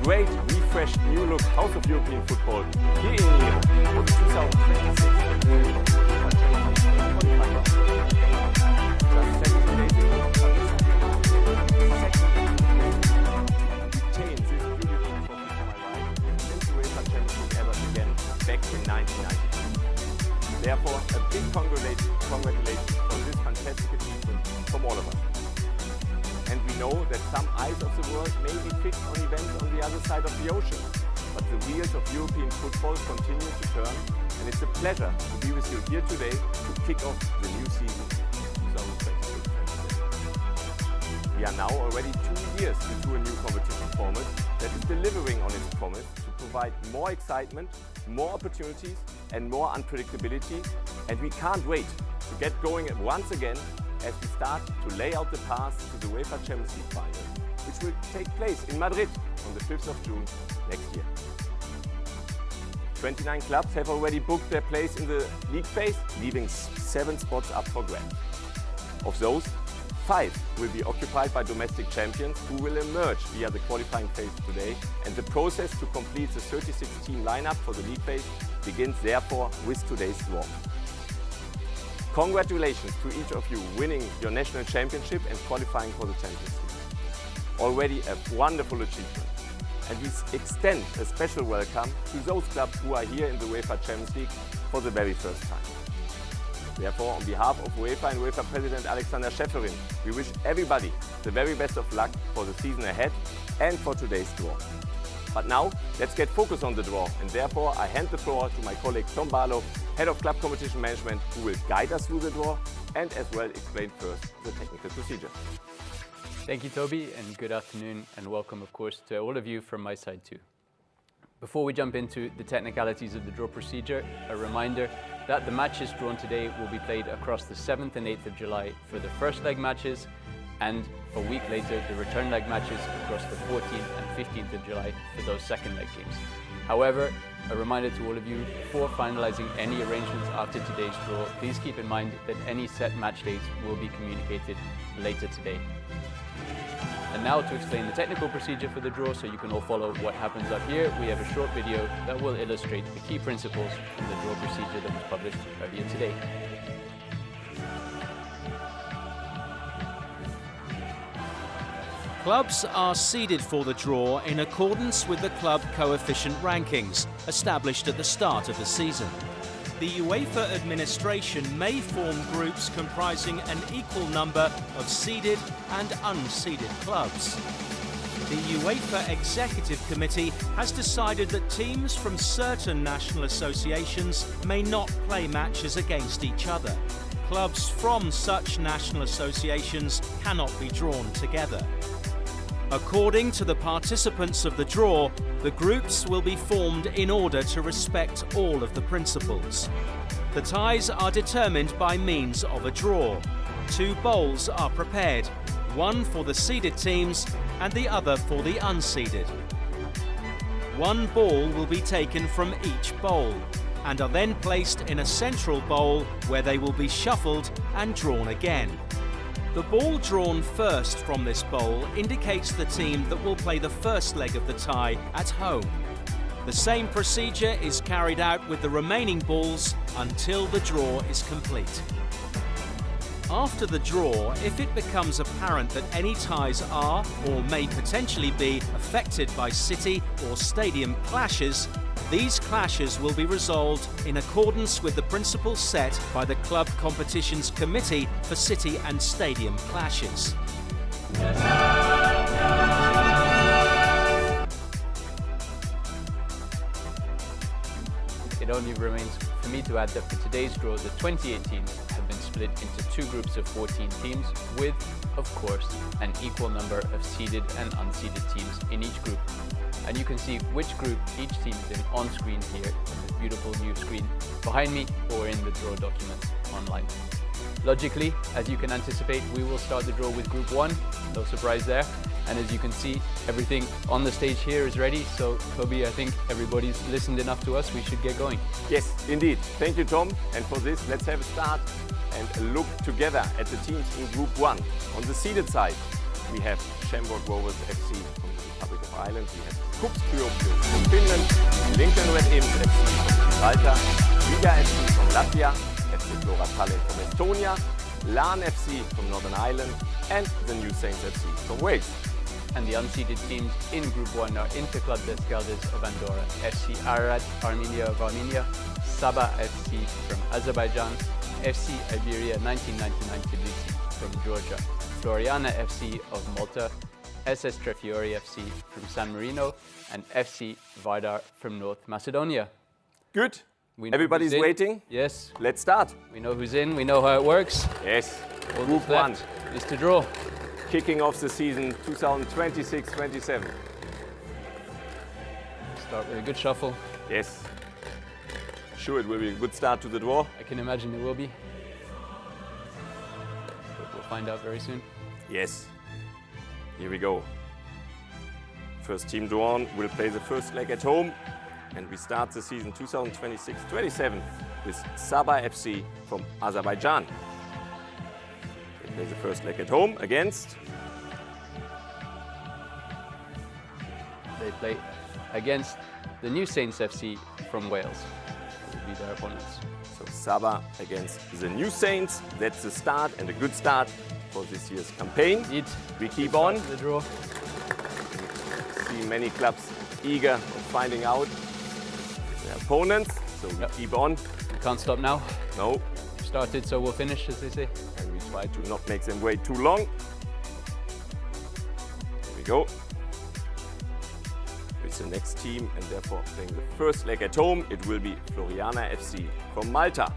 great, refreshed, new look House of European Football here in Nyon for the 2026 back in 1992. Therefore, a big congratulations for this fantastic achievement from all of us. And we know that some eyes of the world may be fixed on events on the other side of the ocean, but the wheels of European football continue to turn, and it's a pleasure to be with you here today to kick off the new season 2026-2027. We are now already 2 years into a new competition format that is delivering on its promise to provide more excitement, more opportunities and more unpredictability, and we can't wait to get going once again as we start to lay out the path to the UEFA Champions League final, which will take place in Madrid on the 5th of June next year. 29 clubs have already booked their place in the league phase, leaving 7 spots up for grabs. Of those, 5 will be occupied by domestic champions who will emerge via the qualifying phase today, and the process to complete the 36-team lineup for the league phase begins therefore with today's draw. Congratulations to each of you winning your national championship and qualifying for the Champions League. Already a wonderful achievement. And we extend a special welcome to those clubs who are here in the UEFA Champions League for the very first time. Therefore, on behalf of UEFA and UEFA President Alexander Schäferin, we wish everybody the very best of luck for the season ahead and for today's draw. But now, let's get focused on the draw, and therefore I hand the floor to my colleague Tom Barlow, Head of Club Competition Management, who will guide us through the draw and as well explain first the technical procedure. Thank you, Toby, and good afternoon and welcome, of course, to all of you from my side too. Before we jump into the technicalities of the draw procedure, a reminder that the matches drawn today will be played across the 7th and 8th of July for the first leg matches, and a week later the return leg matches across the 14th and 15th of July for those second leg games. However, a reminder to all of you, before finalizing any arrangements after today's draw, please keep in mind that any set match dates will be communicated later today. And now to explain the technical procedure for the draw so you can all follow what happens up here, we have a short video that will illustrate the key principles from the draw procedure that was published earlier today. Clubs are seeded for the draw in accordance with the club coefficient rankings established at the start of the season. The UEFA administration may form groups comprising an equal number of seeded and unseeded clubs. The UEFA Executive Committee has decided that teams from certain national associations may not play matches against each other. Clubs from such national associations cannot be drawn together. According to the participants of the draw, the groups will be formed in order to respect all of the principles. The ties are determined by means of a draw. 2 bowls are prepared, one for the seeded teams and the other for the unseeded. 1 ball will be taken from each bowl and are then placed in a central bowl where they will be shuffled and drawn again. The ball drawn first from this bowl indicates the team that will play the first leg of the tie at home. The same procedure is carried out with the remaining balls until the draw is complete. After the draw, if it becomes apparent that any ties are or may potentially be affected by city or stadium clashes, these clashes will be resolved in accordance with the principles set by the Club Competitions Committee for City and Stadium Clashes. It only remains for me to add that for today's draw, the 28 teams have been split into 2 groups of 14 teams with, of course, an equal number of seeded and unseeded teams in each group. And you can see which group each team is in on screen here on this beautiful new screen behind me or in the draw document online. Logically, as you can anticipate, we will start the draw with Group 1, no surprise there. And as you can see, everything on the stage here is ready. So Toby, I think everybody's listened enough to us, we should get going. Yes, indeed. Thank you, Tom. And for this, let's have a start and a look together at the teams in Group 1. On the seeded side, we have Shamrock Rovers FC from the Republic of Ireland. We have Kuopio from Finland, Lincoln Red Imps FC from Gibraltar, Riga FC from Latvia, FC Flora Tallinn from Estonia, Larne FC from Northern Ireland, and the New Saints FC from Wales. And the unseeded teams in Group 1 are Interclub des Geldes of Andorra, FC Ararat Armenia of Armenia, Sabah FC from Azerbaijan, FC Iberia 1999 Tbilisi from Georgia, Floriana FC of Malta, SS Trefiori FC from San Marino, and FC Vardar from North Macedonia. Good. We know Everybody's who's in. waiting. Yes. Let's start. We know who's in, we know how it works. Yes. All Group that's 1. left is to draw. Kicking off the season 2026-27. Start with a good shuffle. Yes. Sure, it will be a good start to the draw. I can imagine it will be. But we'll find out very soon. Yes. Here we go. First team drawn will play the first leg at home. And we start the season 2026-27 with Sabah FC from Azerbaijan. They play the first leg at home against... They play against the New Saints FC from Wales. That will be their opponents. So Sabah against the New Saints. That's the start and a good start for this year's campaign. Indeed. We keep Start on. to the draw. See many clubs eager of finding out their opponents. So we keep on. We can't stop now. No. Started, so we'll finish, as they say. And we try to not make them wait too long. Here we go. With the next team, and therefore playing the first leg at home, it will be Floriana FC from Malta.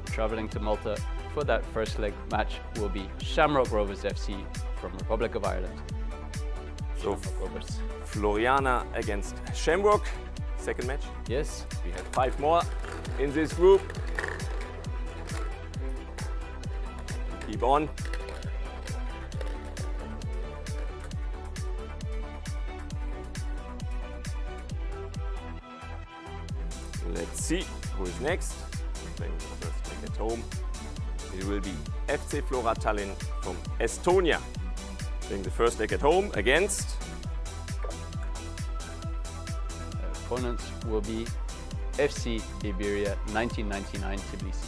Traveling to Malta for that first leg match will be Shamrock Rovers FC from Republic of Ireland. So Shamrock Rovers. Floriana against Shamrock. Second match. Yes. We have 5 more in this group. Keep on. Let's see who is next. Playing the first leg at home. It will be FC Flora Tallinn from Estonia. Playing the first leg at home against... Opponents will be FC Iberia 1999 Tbilisi.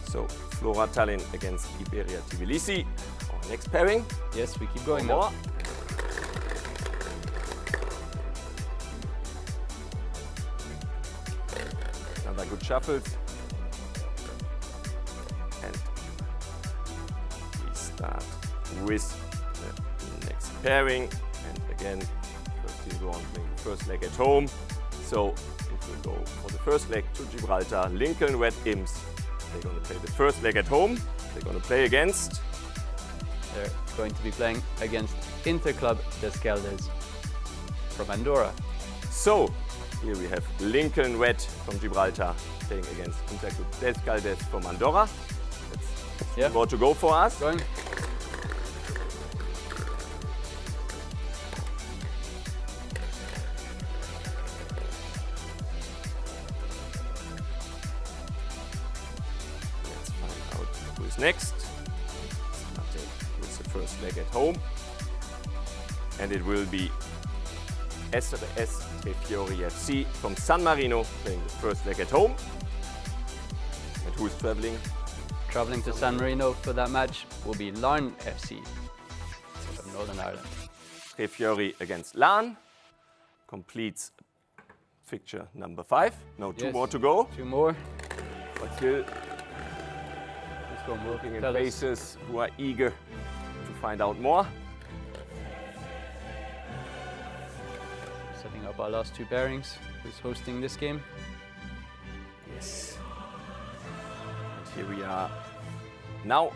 So Flora Tallinn against Iberia Tbilisi. Our next pairing. Yes, we keep going One now. more. Another good shuffles. And we start with the next pairing. And again, first team drawn playing the first leg at home. So it will go for the first leg to Gibraltar. Lincoln Red Imps. They're going to play the first leg at home. They're going to play against... They're going to be playing against Interclub des Geldes from Andorra. So, here we have Lincoln Red from Gibraltar playing against Interclub des Geldes from Andorra. That's more to go for us. Going. Let's find out who is next. Starting with the first leg at home. And it will be SS Trefiori FC from San Marino playing the first leg at home. And who is traveling? Traveling to San Marino for that match will be Larne FC from Northern Ireland. Trefiori against Larne. Completes fixture number 5. No, 2 more to go. 2 more. But still This one will looking in tell us. faces who are eager to find out more. Setting up our last 2 pairings. Who's hosting this game? Yes. And here we are now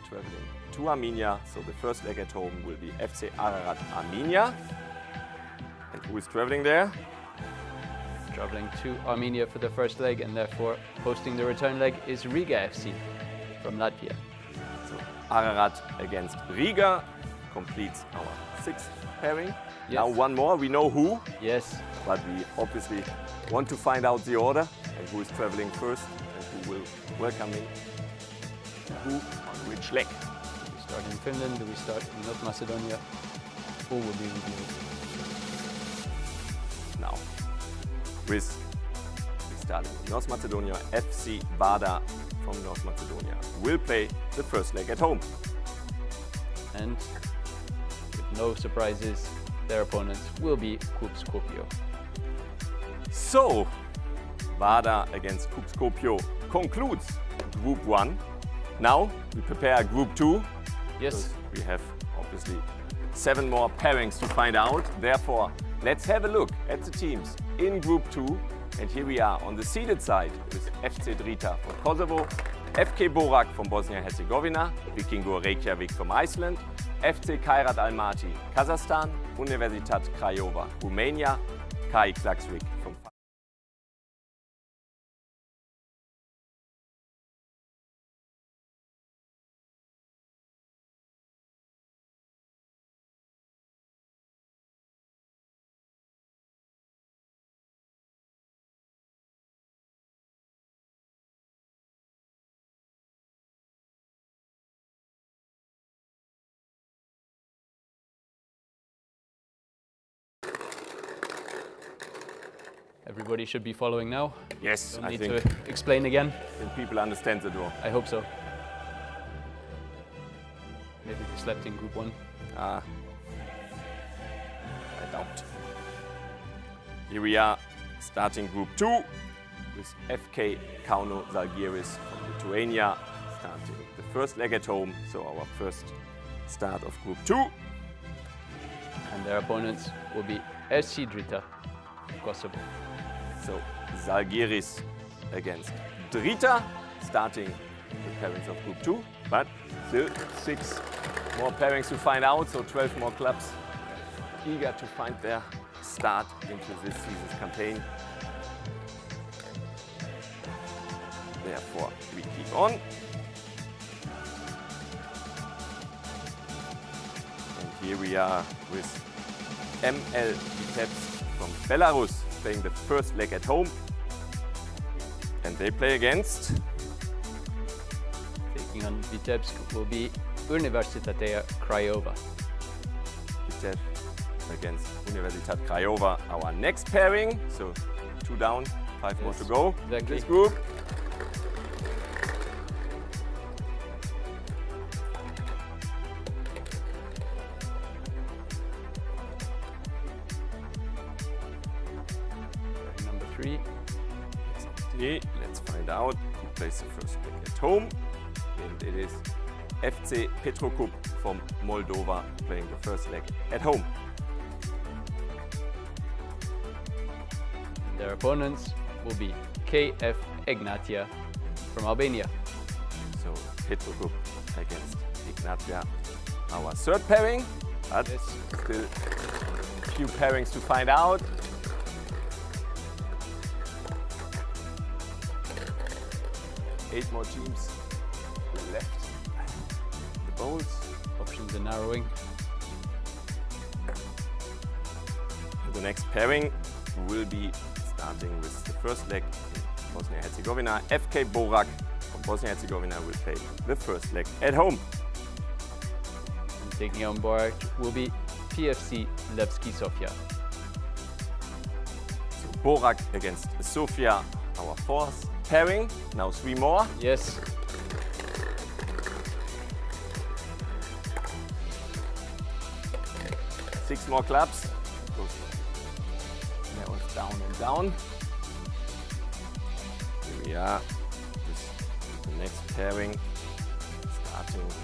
traveling to Armenia. So the first leg at home will be FC Ararat Armenia. And who is traveling there? Traveling to Armenia for the first leg, and therefore hosting the return leg is Riga FC from Latvia. So Ararat against Riga completes our 6th pairing. Yes. Now 1 more, we know who, Yes, but we obviously want to find out the order and who is traveling first and who will welcome in. Who on which leg? Do we start in Finland? Do we start in North Macedonia? Who will be revealed? Now, we start in North Macedonia. FC Vardar from North Macedonia will play the first leg at home. And with no surprises, their opponents will be KUB Skopje. So, Vardar against KUB Skopje concludes Group 1. Now we prepare Group 2. Yes. We have obviously 7 more pairings to find out. Therefore, let's have a look at the teams in Group 2. And here we are on the seeded side with FC Drita from Kosovo, FK Borak from Bosnia-Herzegovina, Vikingur Reykjavik from Iceland, FC Kairat Almaty, Kazakhstan, Universitat Craiova, Romania, KAI Klaksvik from Everybody should be following now. Yes, Don't I need think to explain again. people understand the draw. I hope so. Maybe they slept in Group 1. I doubt. Here we are starting Group 2 with FK Kauno Zalgiris from Lithuania starting the first leg at home. So our first start of Group 2. And their opponents will be SC Drita of Kosovo. So Zalgiris against Drita starting the pairings of Group 2. But still 6 more pairings to find out. So 12 more clubs eager to find their start into this season's campaign. Therefore, we keep on. And here we are with ML Vitebsk from Belarus playing the first leg at home. And they play against Taking on Vitebsk will be Universitatea Craiova. Vitebsk against Universitat Craiova, our next pairing. So 2 down, 5 more to go in exactly. this group. Number 3. Let's find out who plays the first leg at home. And it is FC Petrokub from Moldova playing the first leg at home. And their opponents will be KF Egnatia from Albania. So Petrokub against Ignatia, our third pairing. But still a few pairings to find out. Eight more teams left. The bowls. Options are narrowing. The next pairing will be starting with the first leg in Bosnia-Herzegovina. FK Borak from Bosnia-Herzegovina will play the first leg at home. And taking on board will be PFC Levski Sofia. So Borak against Sofia, our fourth pairing. Now 3 more. Yes. Six more clubs. Goes narrows down and down. Here we are with the next pairing. Starting with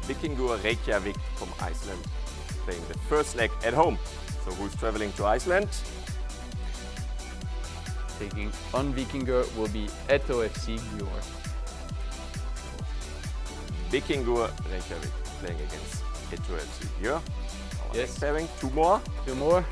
Vikingur Reykjavik from Iceland playing the first leg at home. So who's traveling to Iceland? Taking on Vikingur will be Eto FC Gjord. Vikingur Reykjavik playing against Eto FC Gjord. Our Yes. next pairing. 2 more. 2 more.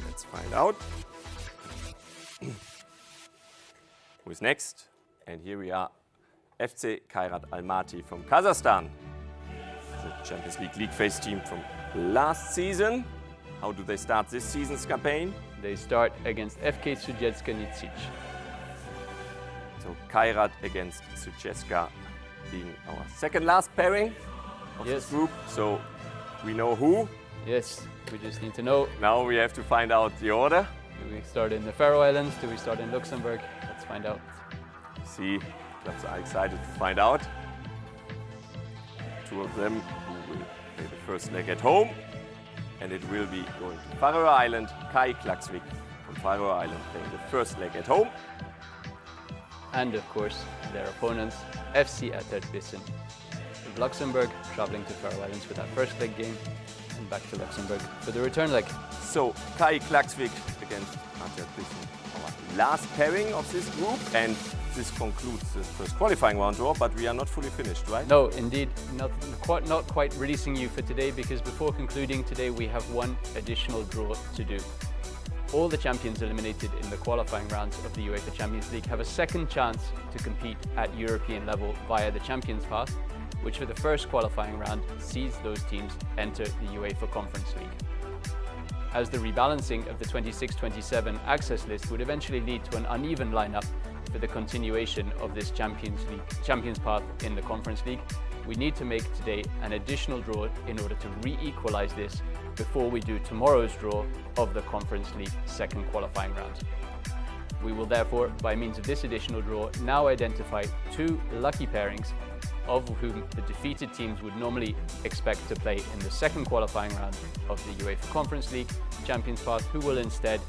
Let's find out. Who's next? And here we are. FC Kairat Almaty from Kazakhstan, the Champions League phase team from last season. How do they start this season's campaign? They start against FK Sudetska Nicic. So Kairat against Sudetska being our second last pairing of this group. So we know who. Yes, we just need to know. Now we have to find out the order. Do we start in the Faroe Islands? Do we start in Luxembourg? Let's find out. See, clubs are excited to find out. Two of them who will play the first leg at home. And it will be going to Faroe Island. Kai Klaksvik from Faroe Island playing the first leg at home. And of course, their opponents, FC Atterbissen of Luxembourg, traveling to Faroe Islands for that first leg game and back to Luxembourg for the return leg. So Kai Klaksvik against Atterbissen, our last pairing of this group. And this concludes the first qualifying round draw, but we are not fully finished, right? No, indeed, not quite releasing you for today, because before concluding today, we have one additional draw to do. All the champions eliminated in the qualifying rounds of the UEFA Champions League have a second chance to compete at European level via the Champions Path, which for the first qualifying round sees those teams enter the UEFA Conference League. As the rebalancing of the 26-27 access list would eventually lead to an uneven lineup for the continuation of this Champions Path in the Conference League, we need to make today an additional draw in order to re-equalize this before we do tomorrow's draw of the Conference League second qualifying round. We will therefore, by means of this additional draw, now identify two lucky pairings of whom the defeated teams would normally expect to play in the second qualifying round of the UEFA Conference League Champions Path, who will instead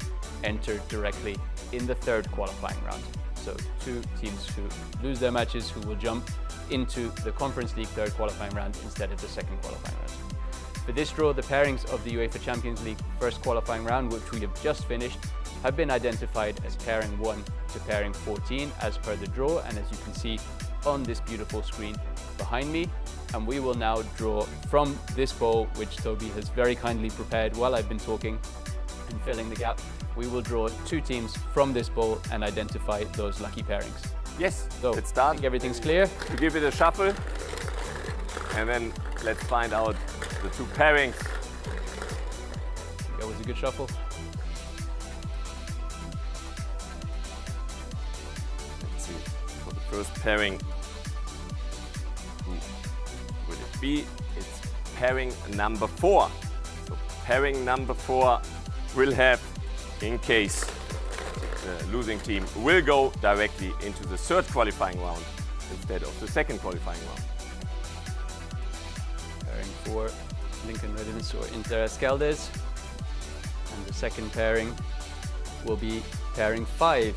enter directly in the third qualifying round. So two teams who lose their matches who will jump into the Conference League third qualifying round instead of the second qualifying round. For this draw, the pairings of the UEFA Champions League first qualifying round, which we have just finished, have been identified as pairing 1 to pairing 14 as per the draw, and as you can see on this beautiful screen behind me. And we will now draw from this bowl, which Toby has very kindly prepared while I've been talking and filling the gap. We will draw two teams from this bowl and identify those lucky pairings. Yes, so let's start. I think everything's clear. To give it a shuffle, and then let's find out the two pairings. That was a good shuffle. Let's see, for the first pairing, who would it be? It's pairing number 4. So pairing number 4 will have, in case the losing team will go directly into the third qualifying round instead of the second qualifying round. Pairing 4, Lincoln Redens or Inter Escaldes. And the second pairing will be pairing 5,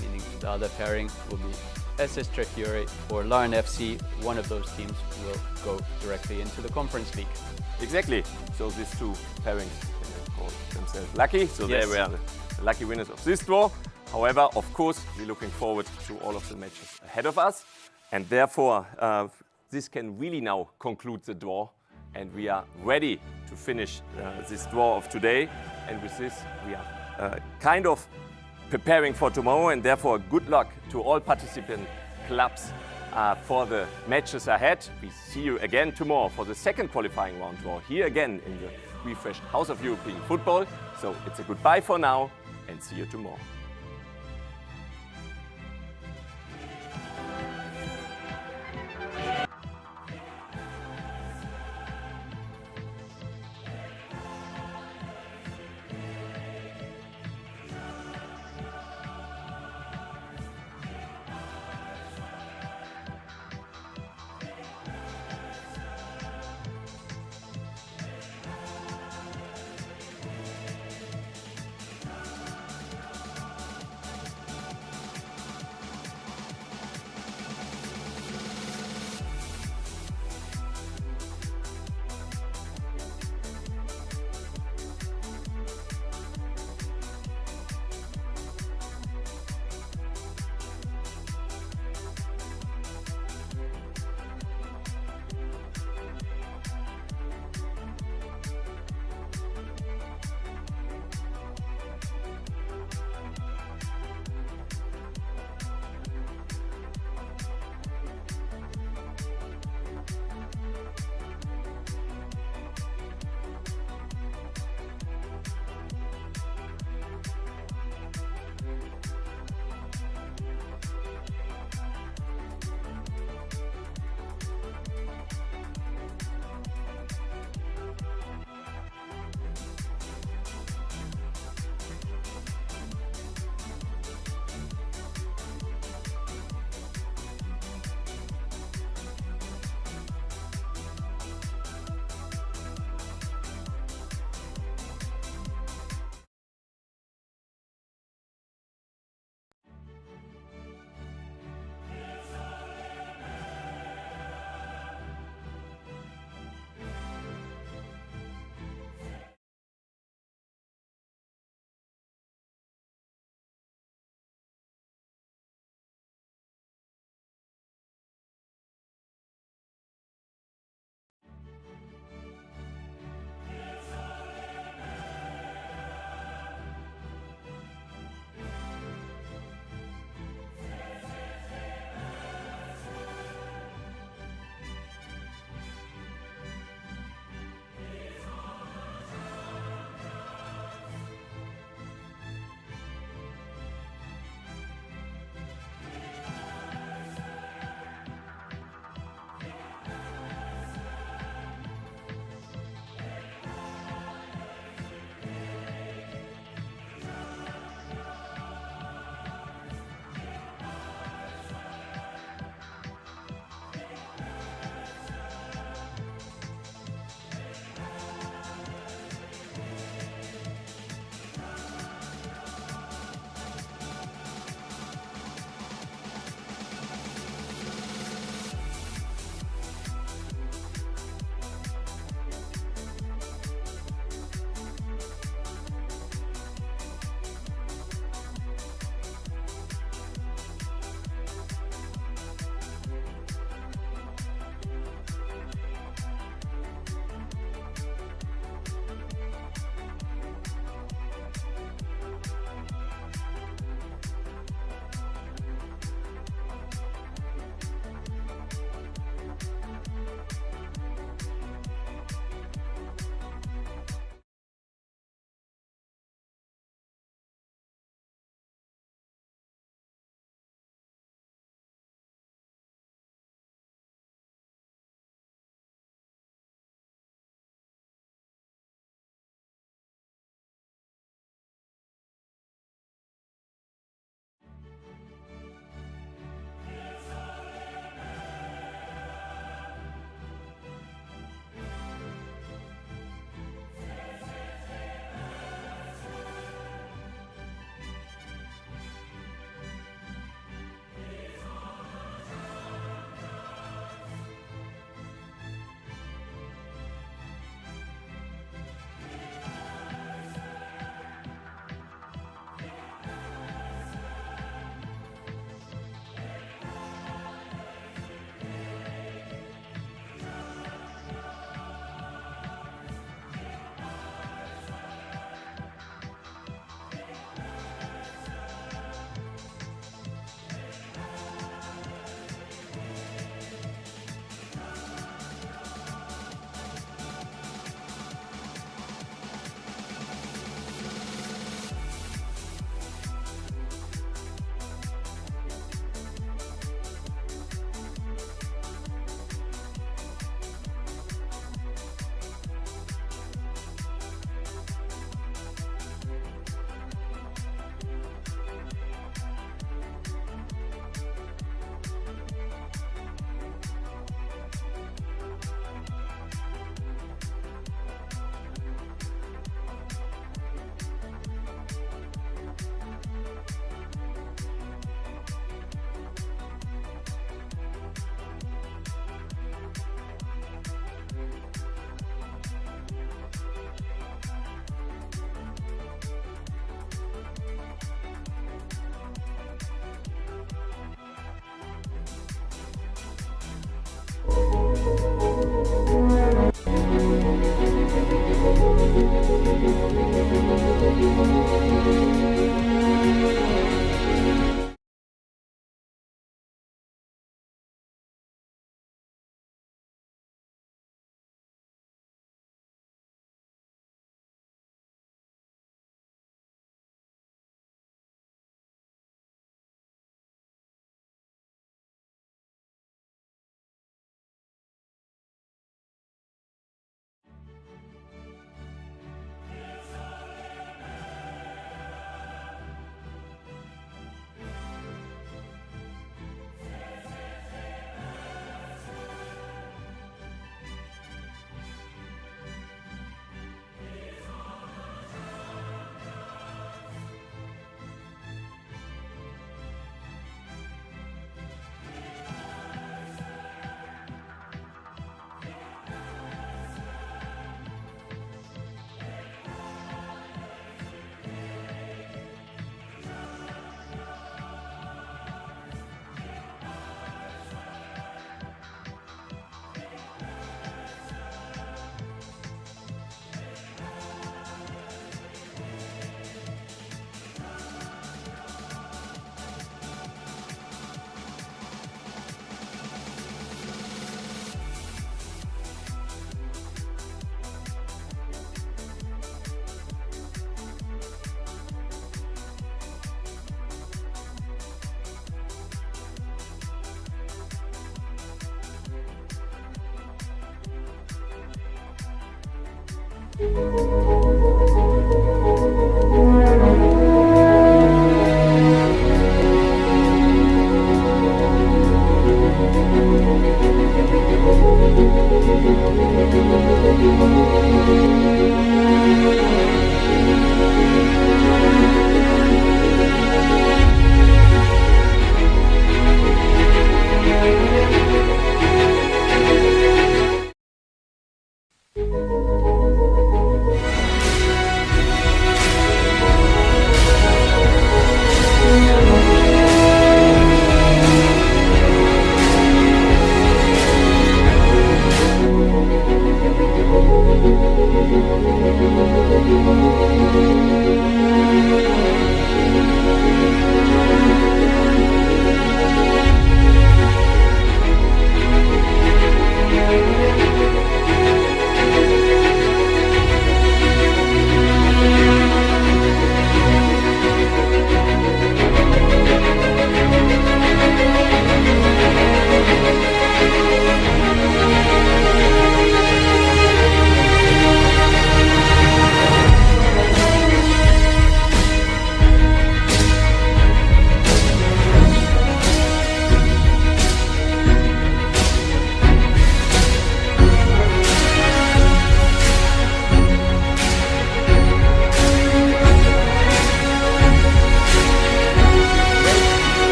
meaning the other pairing will be SS Trefiore or Larn FC. One of those teams will go directly into the Conference League. Exactly. So these two pairings call themselves lucky. So yes, they were the lucky winners of this draw. However, of course, we're looking forward to all of the matches ahead of us. And therefore, this can really now conclude the draw. And we are ready to finish this draw of today. And with this, we are kind of preparing for tomorrow. And therefore, good luck to all participant clubs for the matches ahead. We see you again tomorrow for the second qualifying round draw here again in the refreshed House of European Football. So it's a goodbye for now and see you tomorrow.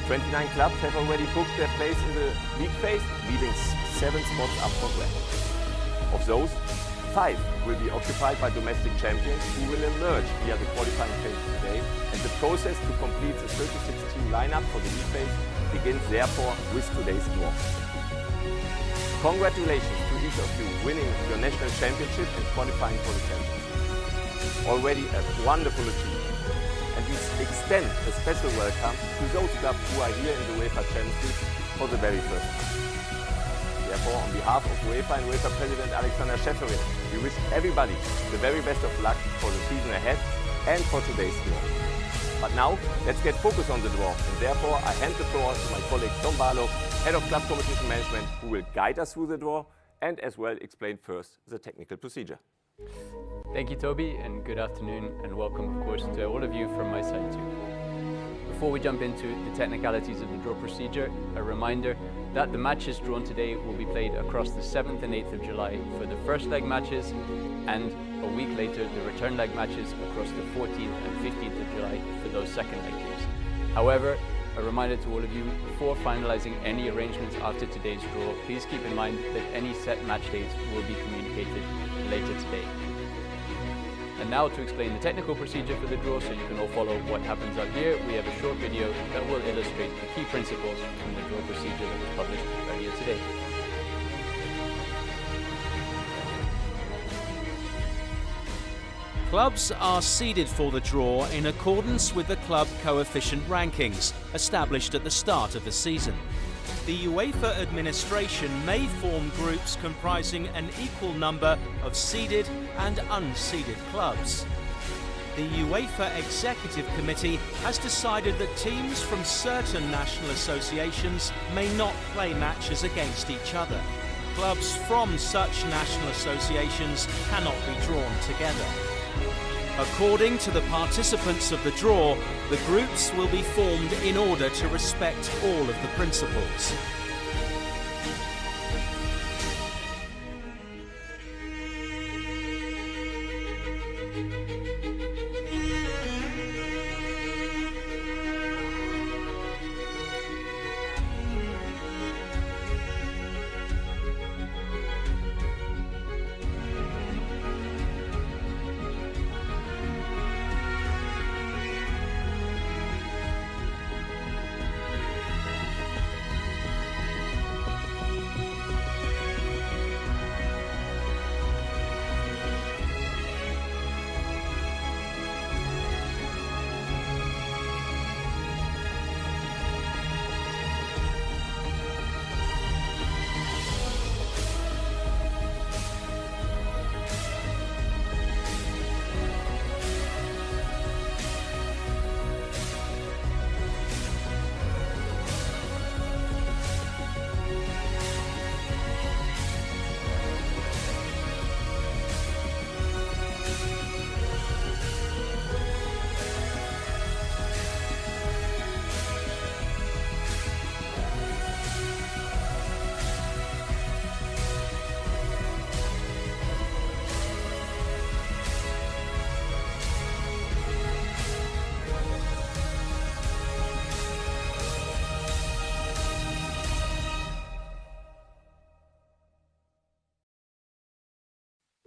29 clubs have already booked their place in the league phase, leaving 7 spots up for grabs. Of those, 5 will be occupied by domestic champions who will emerge via the qualifying phase today, and the process to complete the 36-team lineup for the league phase begins therefore with today's draw. Congratulations to each of you winning your national championship and qualifying for the Champions League. Already a wonderful achievement. And we extend a special welcome to those clubs who are here in the UEFA Champions League for the very first time. Therefore, on behalf of UEFA and UEFA President Alexander Schäferin, we wish everybody the very best of luck for the season ahead and for today's draw. But now, let's get focused on the draw, and therefore I hand the floor to my colleague Tom Barlow, Head of Club Competition Management, who will guide us through the draw and as well explain first the technical procedure. Thank you, Toby, and good afternoon, and welcome, of course, to all of you from my side too. Before we jump into the technicalities of the draw procedure, a reminder that the matches drawn today will be played across the 7th and 8th of July for the first leg matches, and a week later the return leg matches across the 14th and 15th of July for those second leg games. However, a reminder to all of you, before finalizing any arrangements after today's draw, please keep in mind that any set match dates will be communicated later today. And now to explain the technical procedure for the draw so you can all follow what happens up here, we have a short video that will illustrate the key principles from the draw procedure that was published earlier today. Clubs are seeded for the draw in accordance with the club coefficient rankings established at the start of the season. The UEFA administration may form groups comprising an equal number of seeded and unseeded clubs. The UEFA Executive Committee has decided that teams from certain national associations may not play matches against each other. Clubs from such national associations cannot be drawn together. According to the participants of the draw, the groups will be formed in order to respect all of the principles.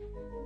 you.